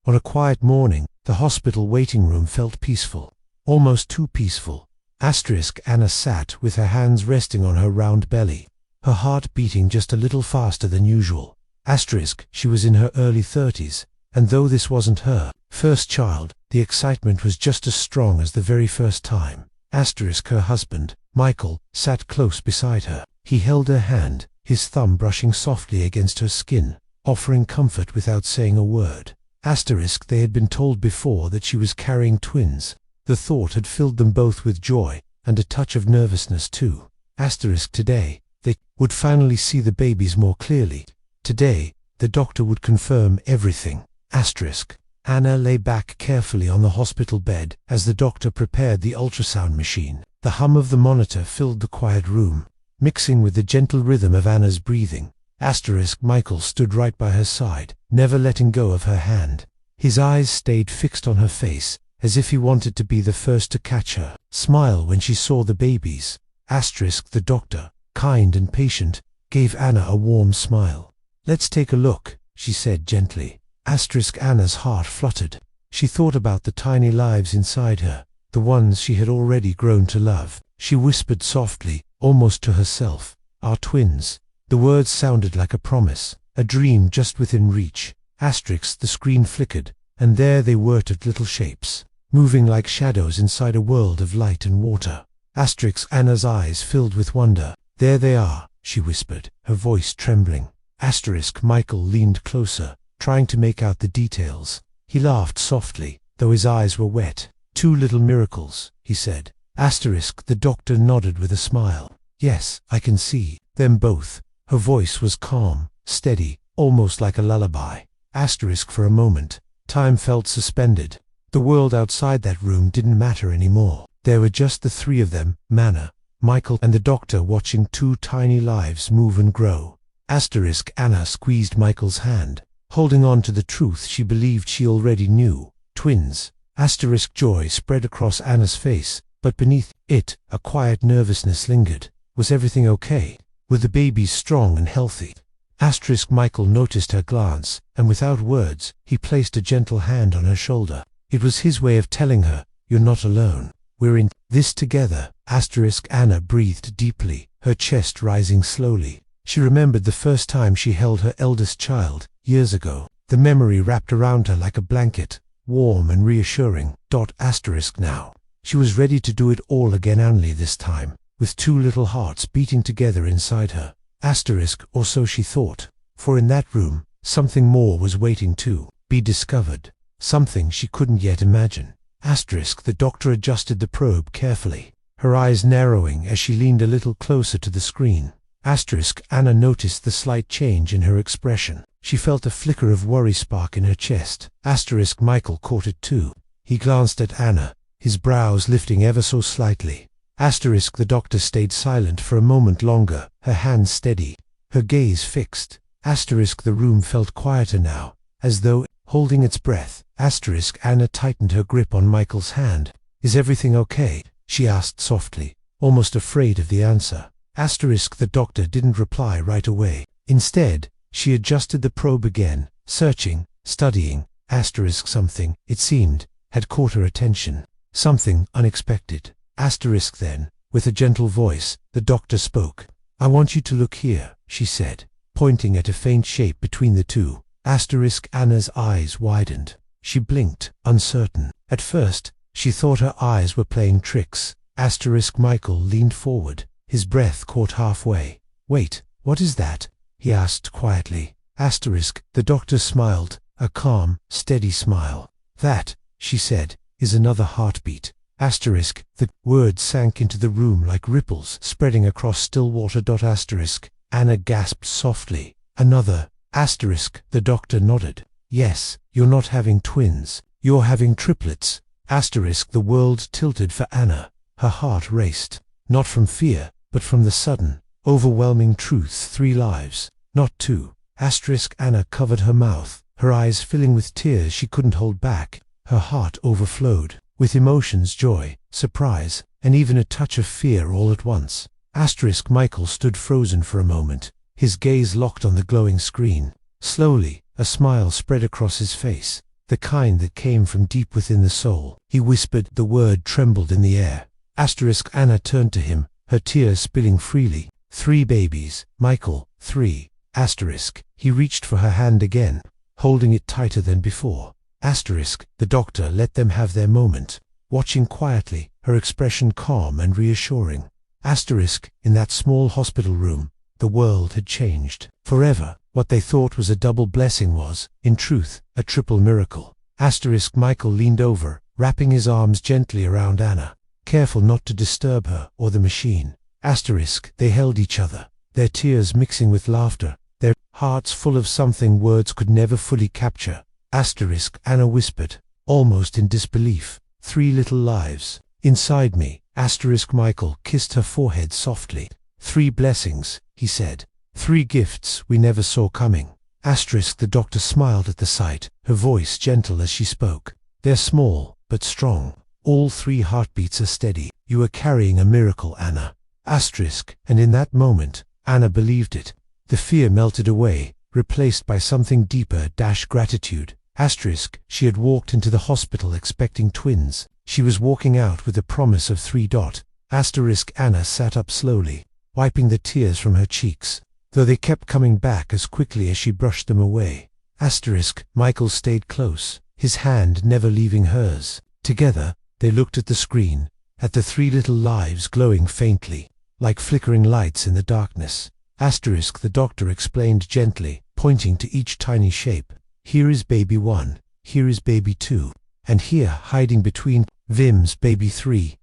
On a quiet morning, the hospital waiting room felt peaceful. Almost too peaceful. Anna sat with her hands resting on her round belly, her heart beating just a little faster than usual. She was in her early 30s, and though this wasn't her first child, the excitement was just as strong as the very first time. Her husband, Michael, sat close beside her. He held her hand, his thumb brushing softly against her skin, offering comfort without saying a word. They had been told before that she was carrying twins. The thought had filled them both with joy, and a touch of nervousness too. Today, they would finally see the babies more clearly. Today, the doctor would confirm everything. Anna lay back carefully on the hospital bed as the doctor prepared the ultrasound machine. The hum of the monitor filled the quiet room, mixing with the gentle rhythm of Anna's breathing. Michael stood right by her side, never letting go of her hand. His eyes stayed fixed on her face, as if he wanted to be the first to catch her smile when she saw the babies. The doctor, kind and patient, gave Anna a warm smile. "Let's take a look," she said gently. Anna's heart fluttered. She thought about the tiny lives inside her, the ones she had already grown to love. She whispered softly, almost to herself, "Our twins." The words sounded like a promise, a dream just within reach. The screen flickered, and there they were, little shapes, moving like shadows inside a world of light and water. Anna's eyes filled with wonder. "There they are," she whispered, her voice trembling. Michael leaned closer, trying to make out the details. He laughed softly, though his eyes were wet. "Two little miracles," he said. The doctor nodded with a smile. "Yes, I can see them both." Her voice was calm, steady, almost like a lullaby. For a moment, time felt suspended. The world outside that room didn't matter anymore. There were just the three of them, Michael and the doctor, watching two tiny lives move and grow. Anna squeezed Michael's hand, holding on to the truth she believed she already knew. Twins. Joy spread across Anna's face, but beneath it, a quiet nervousness lingered. Was everything okay? Were the babies strong and healthy? Michael noticed her glance, and without words, he placed a gentle hand on her shoulder. It was his way of telling her, "You're not alone. We're in this together." Anna breathed deeply, her chest rising slowly. She remembered the first time she held her eldest child, years ago. The memory wrapped around her like a blanket, warm and reassuring. Now. She was ready to do it all again, only this time, with two little hearts beating together inside her. Or so she thought. For in that room, something more was waiting to be discovered. Something she couldn't yet imagine. The doctor adjusted the probe carefully, her eyes narrowing as she leaned a little closer to the screen. Anna noticed the slight change in her expression. She felt a flicker of worry spark in her chest. Michael caught it too. He glanced at Anna, his brows lifting ever so slightly. The doctor stayed silent for a moment longer, her hands steady, her gaze fixed. The room felt quieter now, as though holding its breath. Anna tightened her grip on Michael's hand. "Is everything okay?" she asked softly, almost afraid of the answer. The doctor didn't reply right away. Instead, she adjusted the probe again, searching, studying. Something, it seemed, had caught her attention. Something unexpected. Then, with a gentle voice, the doctor spoke. "I want you to look here," she said, pointing at a faint shape between the two. Anna's eyes widened. She blinked, uncertain. At first, she thought her eyes were playing tricks. Michael leaned forward, his breath caught halfway. "Wait, what is that?" he asked quietly. The doctor smiled, a calm, steady smile. "That," she said, "is another heartbeat." The words sank into the room like ripples spreading across still water. Anna gasped softly. "Another." The doctor nodded. "Yes, you're not having twins. You're having triplets." The world tilted for Anna. Her heart raced. Not from fear, but from the sudden, overwhelming truth. 3 lives, not 2. Anna covered her mouth, her eyes filling with tears she couldn't hold back. Her heart overflowed, with emotions, joy, surprise, and even a touch of fear all at once. Michael stood frozen for a moment, his gaze locked on the glowing screen. Slowly, a smile spread across his face. the kind that came from deep within the soul. He whispered, the word trembled in the air. Anna turned to him, her tears spilling freely. 3 babies, Michael, 3. He reached for her hand again, holding it tighter than before. The doctor let them have their moment, watching quietly, her expression calm and reassuring. In that small hospital room, the world had changed forever. What they thought was a double blessing was, in truth, a triple miracle. Michael leaned over, wrapping his arms gently around Anna, careful not to disturb her or the machine. They held each other, their tears mixing with laughter, their hearts full of something words could never fully capture. Anna whispered, almost in disbelief, 3 little lives, inside me. Michael kissed her forehead softly. 3 blessings, he said. 3 gifts we never saw coming. The doctor smiled at the sight, her voice gentle as she spoke. They're small, but strong. All 3 heartbeats are steady. You are carrying a miracle, Anna. And in that moment, Anna believed it. The fear melted away, replaced by something deeper, gratitude. She had walked into the hospital expecting twins. She was walking out with the promise of 3. Anna sat up slowly, wiping the tears from her cheeks, though they kept coming back as quickly as she brushed them away. Michael stayed close, his hand never leaving hers. Together, they looked at the screen, at the 3 little lives glowing faintly, like flickering lights in the darkness. The doctor explained gently, pointing to each tiny shape. Here is baby 1, here is baby 2, and here, hiding between, Vim's baby 3.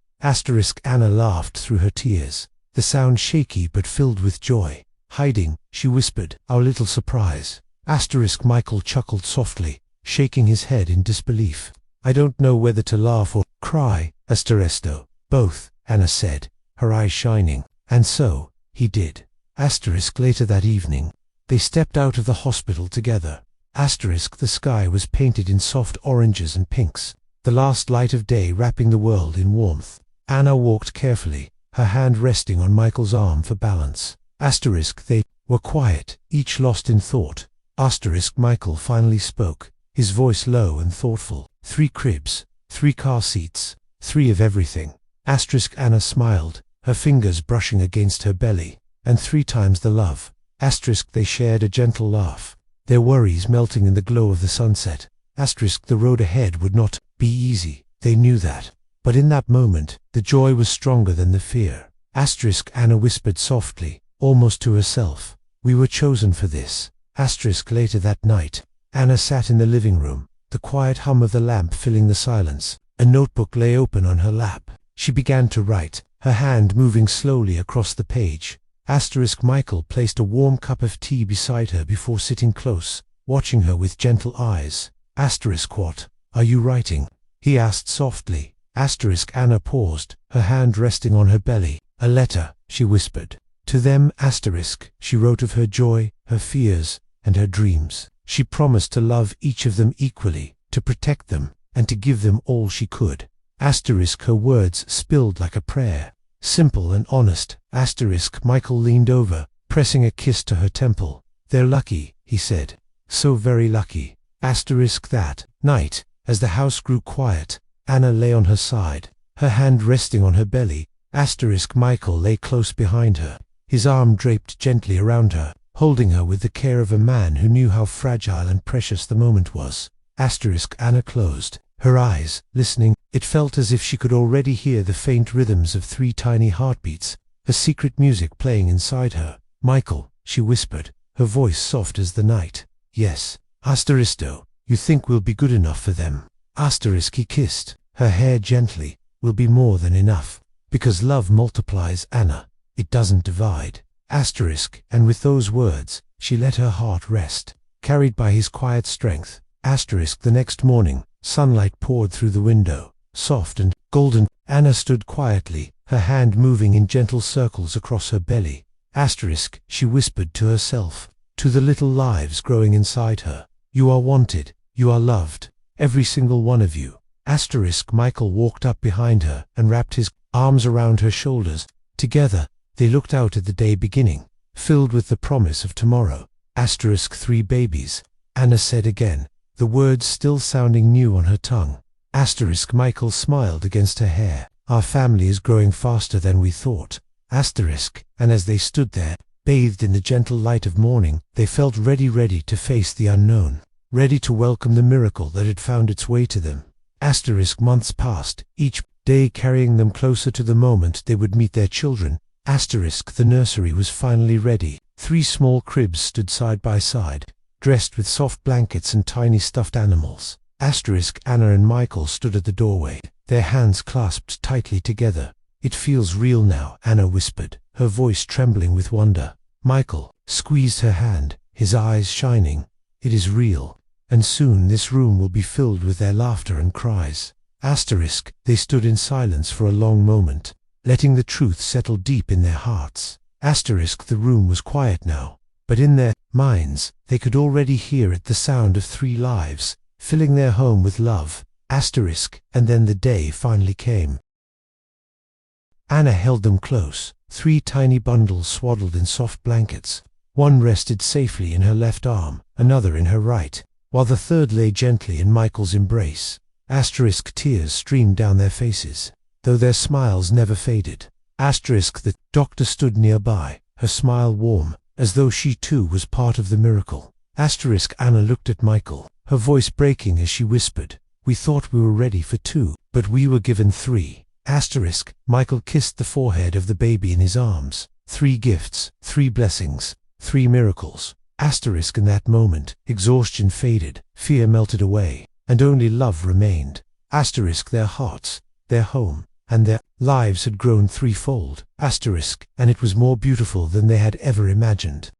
Anna laughed through her tears, the sound shaky but filled with joy. Hiding, she whispered, our little surprise. Michael chuckled softly, shaking his head in disbelief. I don't know whether to laugh or cry, both, Anna said, her eyes shining. And so, he did. Later that evening, they stepped out of the hospital together. The sky was painted in soft oranges and pinks, the last light of day wrapping the world in warmth. Anna walked carefully, her hand resting on Michael's arm for balance. They were quiet, each lost in thought. Michael finally spoke, his voice low and thoughtful. 3 cribs, 3 car seats, 3 of everything. Anna smiled, her fingers brushing against her belly. And 3 times the love. They shared a gentle laugh, their worries melting in the glow of the sunset. The road ahead would not be easy, they knew that. But in that moment, the joy was stronger than the fear. Anna whispered softly, almost to herself, we were chosen for this. Later that night, Anna sat in the living room, the quiet hum of the lamp filling the silence. A notebook lay open on her lap. She began to write, her hand moving slowly across the page. Michael placed a warm cup of tea beside her before sitting close, watching her with gentle eyes. What are you writing? He asked softly. Anna paused, her hand resting on her belly. A letter, she whispered. To them, she wrote of her joy, her fears, and her dreams. She promised to love each of them equally, to protect them, and to give them all she could. Her words spilled like a prayer. Simple and honest. Michael leaned over, pressing a kiss to her temple. They're lucky, he said. So very lucky. That night, as the house grew quiet, Anna lay on her side, her hand resting on her belly. Michael lay close behind her, his arm draped gently around her, holding her with the care of a man who knew how fragile and precious the moment was. Anna closed her eyes, listening. It felt as if she could already hear the faint rhythms of 3 tiny heartbeats, a secret music playing inside her. Michael, she whispered, her voice soft as the night. Yes. You think we'll be good enough for them? He kissed her hair gently. Will be more than enough. Because love multiplies, Anna. It doesn't divide. And with those words, she let her heart rest, carried by his quiet strength. The next morning, sunlight poured through the window, soft and golden. Anna stood quietly, her hand moving in gentle circles across her belly. She whispered to herself, to the little lives growing inside her. You are wanted, you are loved, every single one of you. Michael walked up behind her and wrapped his arms around her shoulders. Together, they looked out at the day beginning, filled with the promise of tomorrow. 3 babies, Anna said again, the words still sounding new on her tongue. Asterisk. Michael smiled against her hair. Our family is growing faster than we thought. Asterisk. And as they stood there, bathed in the gentle light of morning, they felt ready to face the unknown, ready to welcome the miracle that had found its way to them. Asterisk. Months passed, each day carrying them closer to the moment they would meet their children. Asterisk. The nursery was finally ready. 3 small cribs stood side by side, dressed with soft blankets and tiny stuffed animals. Asterisk. Anna and Michael stood at the doorway, their hands clasped tightly together. It feels real now, Anna whispered, her voice trembling with wonder. Michael squeezed her hand, his eyes shining. It is real, and soon this room will be filled with their laughter and cries. Asterisk. They stood in silence for a long moment, letting the truth settle deep in their hearts. Asterisk. The room was quiet now, but in their minds, they could already hear it, the sound of 3 lives, filling their home with love. Asterisk. And then the day finally came. Anna held them close, 3 tiny bundles swaddled in soft blankets. One rested safely in her left arm, another in her right, while the third lay gently in Michael's embrace. Asterisk. Tears streamed down their faces, though their smiles never faded. Asterisk. The doctor stood nearby, her smile warm, as though she too was part of the miracle. Asterisk. Anna looked at Michael, her voice breaking as she whispered, "We thought we were ready for 2, but we were given 3. Asterisk. Michael kissed the forehead of the baby in his arms. 3 gifts, 3 blessings, 3 miracles. Asterisk. In that moment, exhaustion faded, fear melted away, and only love remained. Asterisk. Their hearts, their home, and their lives had grown 3-fold. Asterisk. And it was more beautiful than they had ever imagined.